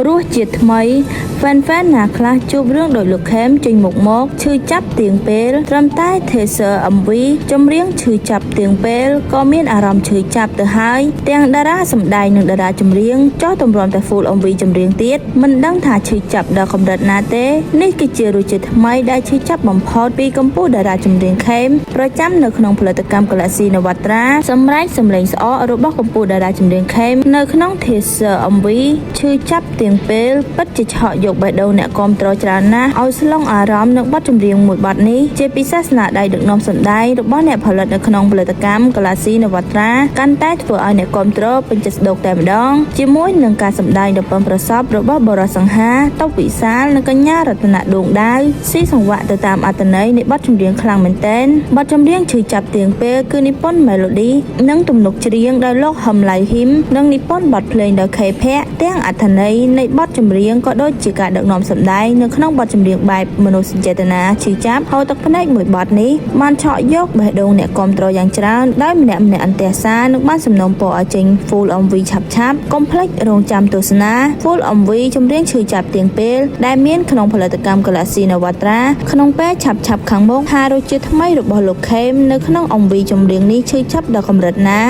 រសជាតិថ្មីហ្វេនណាខ្លះជួបរឿងដោយលោកខេមចេញមុខមកឈឺចាប់ទៀងពេលត្រឹមតែ Teaser MV ចម្រៀងឈឺចាប់ទៀងពេលក៏មានអារម្មណ៍ឈឺចាប់ទៅហើយទាំងតារាសម្ដែងនិងតារាចម្រៀងចោះទម្រាំតែ Full MV ចម្រៀងទៀតមិនដឹងថាឈឺចាប់ដល់កម្រិតណាទេនេះគឺជារសជាតិថ្មីដែលឈឺចាប់បំផុតពីកម្ពុជាតារាចម្រៀងខេមប្រចាំនៅក្នុងផលិតកម្ម Galaxy Navatra សម្រាប់សម្លេងស្អករបស់កម្ពុជាតារាចម្រៀងខេមនៅក្នុង Teaser MV ឈឺចាប់ទៀងពេលពិតជាឆក់យកបេះដូងអ្នកគាំទ្រច្រើនណាស់ឲ្យស្លងអារម្មណ៍នឹងបទចម្រៀងមួយបទនេះជាពិសេសស្នាដៃដឹកនាំសម្ដែងរបស់អ្នកផលិតនៅក្នុងផលិតកម្ម Galaxy Navatra កាន់តែធ្វើឲ្យអ្នកគាំទ្រពេញចិត្តស្ដុកតែម្ដងជាមួយនឹងការសម្ដែងដ៏ប៉ិនប្រសប់របស់បរិសង្ហាតុបវិសាលនិងកញ្ញារតនៈដួងដាវស៊ីសង្វាក់ទៅតាមអត្ថន័យនៃបទចម្រៀងខ្លាំងមែនទែនបទចម្រៀងឈឺចាប់ទៀងពេលគឺនិពន្ធ Melody និងទំនុកច្រៀងដោយលោកហឹមឡៃហ៊ីមនិងនិពន្ធបទភ្លេងដោយខេភ័ក្រទាំងអត្ថន័យនៃបទចម្រៀងក៏ដូចជាការដឹកនាំសម្ដែងនៅក្នុងបទចម្រៀងបែបមនោសញ្ចេតនាឈឺចាប់ហូរទឹកភ្នែកមួយបទនេះបានឆក់យកបេះដូងអ្នកគាំទ្រយ៉ាងច្រើនដោយម្នាក់អន្ទះសារនិងបានសំណូមពរឲ្យចេញ Full MV ឆាប់កុំភ្លេចរងចាំទស្សនា Full MV ចម្រៀងឈឺចាប់ទៀងពេលដែលមានក្នុងផលិតកម្ម Galaxy Navatra ក្នុងពេលឆាប់ខាងមុខថារសជាតិថ្មីរបស់លោកខេមនៅក្នុង MV ចម្រៀងនេះឈឺចាប់ដល់កម្រិតណា